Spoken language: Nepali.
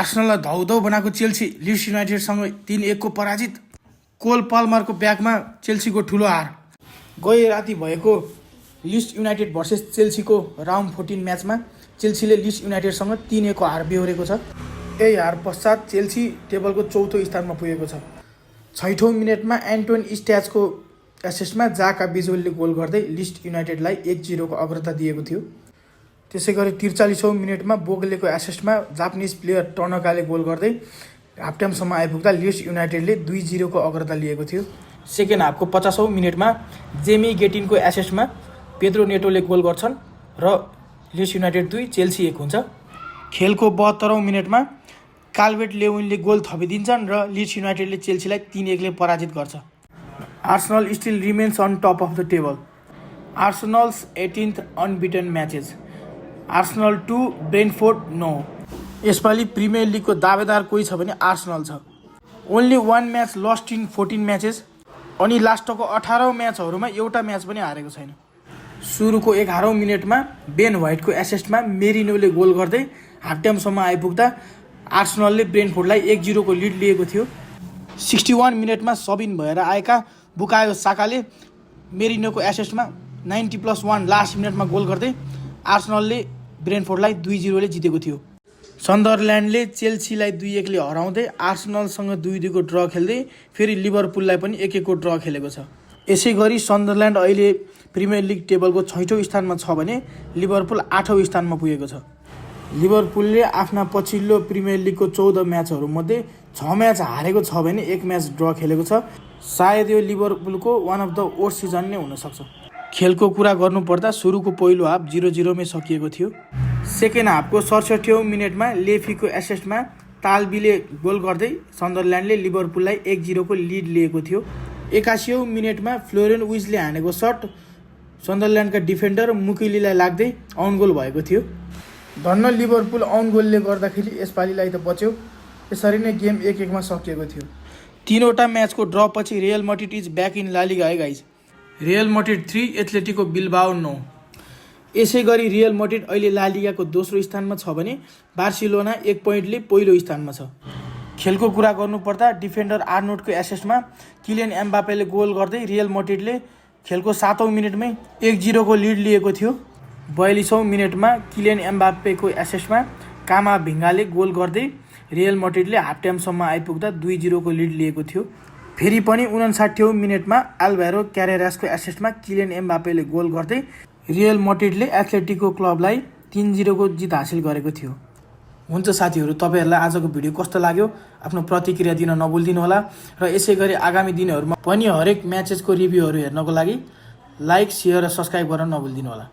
आर्सेनललाई धौधौ बनाएको चेल्सी लिड्स युनाइटेडसँग 3-1 को पराजित। कोल पाल्मरको ब्याकमा चेल्सीको ठुलो हार। गए राति भएको लिड्स युनाइटेड भर्सेस चेल्सीको राउन्ड 14 म्याचमा चेल्सीले लिड्स युनाइटेडसँग 3-1 को हार बेहोरेको छ। यही हार पश्चात चेल्सी टेबलको 4थो स्थानमा पुगेको छ। 6औं मिनेटमा एन्टोन स्ट्याचको एसिस्टमा जाका बिजुअलले गोल गर्दै लिड्स युनाइटेडलाई 1-0 को अग्रता दिएको थियो। त्यसै गरी 43औं मिनेटमा बोगलेको एसिस्टमा जापानिज प्लेयर टनकाले गोल गर्दै हाफ टाइमसम्म आइपुग्दा लिड्स युनाइटेडले 2-0 को अग्रता लिएको थियो। सेकेन्ड हाफको 50औं मिनेटमा जेमी गेटिनको एसिस्टमा पेद्रो नेटोले गोल गर्छन् र लिड्स युनाइटेड 2 चेल्सी 1 हुन्छ। खेलको 72औं मिनेटमा काल्भर्ट लेविनले गोल थपिदिन्छन् र लिड्स युनाइटेडले चेल्सीलाई 3-1 ले पराजित गर्छ। Arsenal still remains on top of the table. Arsenal's 18th unbeaten matches. Arsenal 2 Brentford 9। यसपालि प्रिमियर लिगको दावेदार कोही छ भने आर्सेनल छ। Only 1 match lost in 14 matches. अनि लास्टको 18औं म्याचहरूमा एउटा म्याच पनि हारेको छैन। सुरुको 11औं मिनेटमा बेन व्हाइटको एसिस्टमा मेरिनोले गोल गर्दै हाफ टाइमसम्म आइपुग्दा आर्सेनलले ब्रेन्टफोर्डलाई 1-0 को लिड लिएको थियो। 61 मिनेटमा सबिन भएर आएका बुकायो साकाले मेरिनोको एसिस्टमा 90+1 लास्ट मिनेटमा गोल गर्दै आर्सेनलले ब्रेन्टफोर्डलाई 2-0 ले जितेको थियो। सन्दरल्यान्डले चेल्सीलाई 2-1 ले हराउँदै आर्सेनलसँग 2-2 को ड्र खेल्दै फेरि लिभरपुललाई पनि 1-1 को ड्र खेलेको छ। यसै गरी सन्दरल्यान्ड अहिले प्रिमियर लिग टेबलको 6औं स्थानमा छ भने लिभरपुल 8औं स्थानमा पुगेको छ। लिभरपुलले आफ्ना पछिल्लो प्रिमियर लिगको 14 म्याचहरूमध्ये 6 म्याच हारेको छ भने 1 म्याच ड्र खेलेको छ। सायद यो लिभरपुलको one of the worst season नै हुनसक्छ। खेलको कुरा गर्नुपर्दा सुरुको पहिलो हाफ 0-0 मै सकिएको थियो। सेकेन्ड हाफको 67औं मिनेटमा लेफीको एसिस्टमा तालबीले गोल गर्दै सन्दरल्यान्डले लिभरपुललाई 1-0 को लिड लिएको थियो। 81औं मिनेटमा फ्लोरेन विजले हानेको सट सन्दरल्यान्डका डिफेन्डर मुकिलीलाई लाग्दै अन गोल भएको थियो। धन्न लिभरपुल अन गोलले गर्दाखेरि यसपालिलाई त बच्यो। यसरी नै गेम 1-1 मा सकिएको थियो। 3वटा म्याचको ड्र पछि real Madrid is back in ला लिगा है guys. Real Madrid 3 Atletico Bilbao 9। यसै गरी रियल मैड्रिड अहिले ला लिगाको दोस्रो स्थानमा छ भने बार्सिलोना 1 पोइन्टले पहिलो स्थानमा छ। खेलको कुरा गर्नुपर्दा डिफेन्डर आर्नोल्डको एसिस्टमा किलियन एम्बापेले गोल गर्दै रियल मैड्रिडले खेलको 7औं मिनेटमै 1-0 को लिड लिएको थियो। 42औं मिनेटमा किलियन एम्बापेको एसिस्टमा कामाभिङ्गाले गोल गर्दै रियल मैड्रिडले हाफ टाइमसम्म आइपुग्दा 2-0 को लिड लिएको थियो। फेरि पनि 59औं मिनेटमा आल्भारो क्यारेरासको एसिस्टमा किलियन एम्बापेले गोल गर्दै रियल मैड्रिडले एथलेटिको क्लबलाई 3-0 को जित हासिल गरेको थियो। हुन्छ साथीहरू, तपाईहरुलाई आजको भिडियो कस्तो लाग्यो आफ्नो प्रतिक्रिया दिन नभुल्दिनु होला र यसै गरी आगामी दिनहरुमा पनि हरेक म्याचेसको रिभ्यूहरू हेर्नको लागि लाइक, शेयर र सब्स्क्राइब गर्न नभुल्दिनु होला।